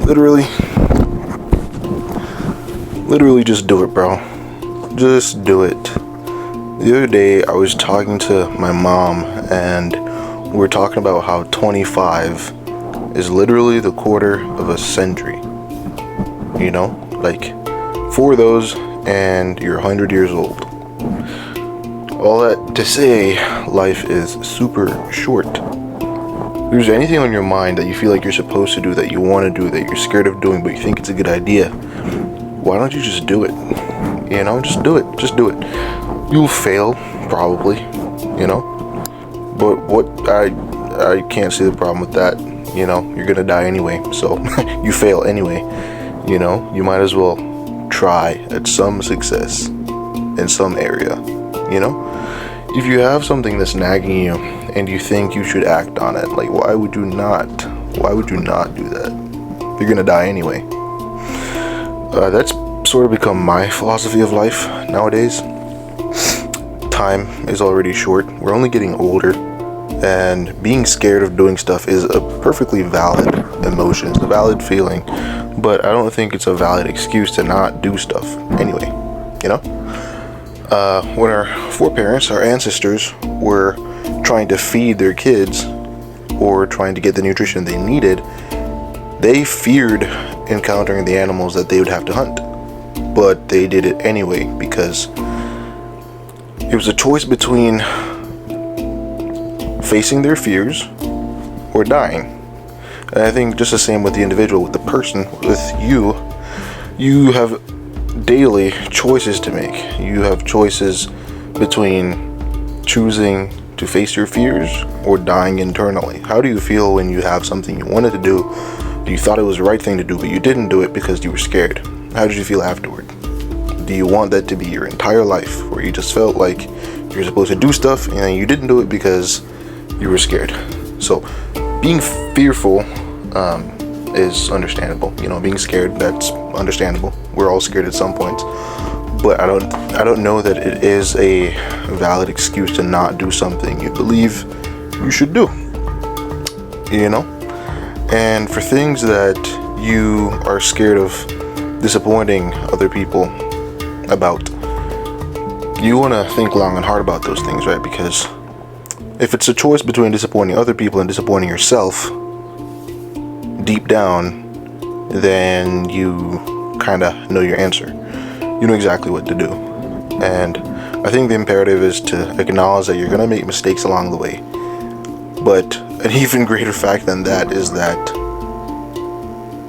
Literally, just do it, bro. Just do it. The other day, I was talking to my mom, and we were talking about how 25 is literally the quarter of a century. You know, like 4 of those, and you're 100 years old. All that to say, life is super short. If there's anything on your mind that you feel like you're supposed to do, that you want to do, that you're scared of doing, but you think it's a good idea, why don't you just do it? You know, just do it. Just do it. You'll fail, probably, you know, but I can't see the problem with that. You know, you're gonna die anyway, so you fail anyway. You know, you might as well try at some success in some area. You know, if you have something that's nagging you and you think you should act on it, like, why would you not do that? You're gonna die anyway. That's sort of become my philosophy of life nowadays. Time is already short. We're only getting older, and being scared of doing stuff is a perfectly valid emotion. It's a valid feeling, but I don't think it's a valid excuse to not do stuff anyway. You know, when our foreparents, our ancestors, were trying to feed their kids or trying to get the nutrition they needed, they feared encountering the animals that they would have to hunt, but they did it anyway because it was a choice between facing their fears or dying. And I think just the same with the individual, with the person, with you have daily choices to make. You have choices between choosing to face your fears or dying internally. How do you feel when you have something you wanted to do, you thought it was the right thing to do, but you didn't do it because you were scared? How did you feel afterward? Do you want that to be your entire life, where you just felt like you're supposed to do stuff and you didn't do it because you were scared? So being fearful is understandable. You know, being scared, that's understandable. We're all scared at some points, but I don't know that it is a valid excuse to not do something you believe you should do. You know, and for things that you are scared of disappointing other people about, you want to think long and hard about those things, right? Because if it's a choice between disappointing other people and disappointing yourself, deep down, then you kind of know your answer. You know exactly what to do. And I think the imperative is to acknowledge that you're going to make mistakes along the way. But an even greater fact than that is that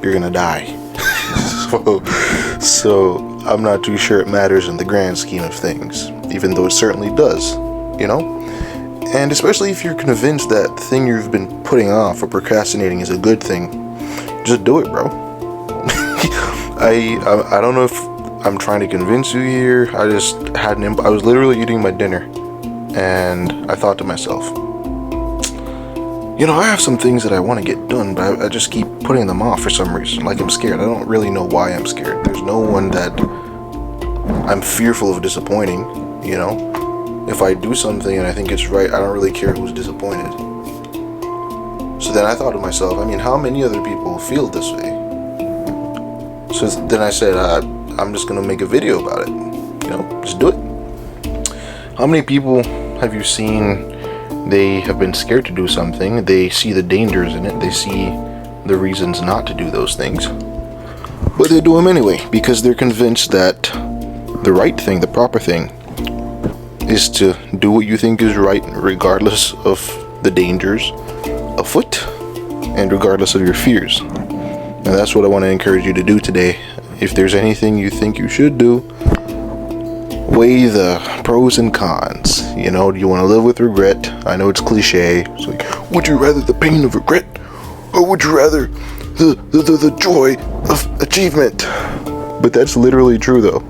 you're going to die. So I'm not too sure it matters in the grand scheme of things, even though it certainly does, you know? And especially if you're convinced that the thing you've been putting off or procrastinating is a good thing, just do it, bro. I don't know if I'm trying to convince you here. I just had I was literally eating my dinner, and I thought to myself, you know, I have some things that I want to get done, but I just keep putting them off for some reason. Like, I'm scared. I don't really know why I'm scared. There's no one that I'm fearful of disappointing, you know? If I do something and I think it's right, I don't really care who's disappointed. So then I thought to myself, I mean, how many other people feel this way? So then I said, I'm just going to make a video about it. You know, just do it. How many people have you seen, they have been scared to do something, they see the dangers in it, they see the reasons not to do those things, but they do them anyway because they're convinced that the right thing, the proper thing, is to do what you think is right regardless of the dangers afoot and regardless of your fears. And that's what I want to encourage you to do today. If there's anything you think you should do, weigh the pros and cons. You know, do you want to live with regret? I know it's cliche. It's like, would you rather the pain of regret, or would you rather the joy of achievement? But that's literally true, though.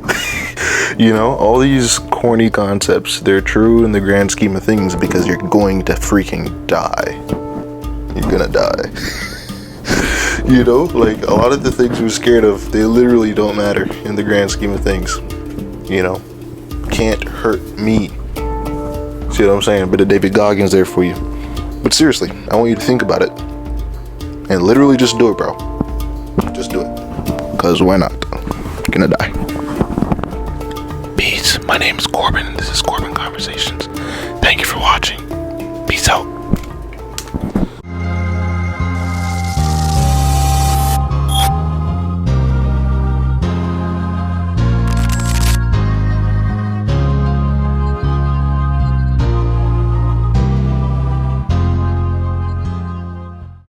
You know, all these corny concepts, they're true in the grand scheme of things because you're going to freaking die. You're gonna die. You know, like a lot of the things we're scared of, they literally don't matter in the grand scheme of things. You know, can't hurt me. See what I'm saying? A bit of David Goggins there for you. But seriously, I want you to think about it and literally just do it, bro. Just do it. Because why not? You're gonna die. Peace. My name is Corbin. This is Corbin Conversations. Thank you for watching. Peace out.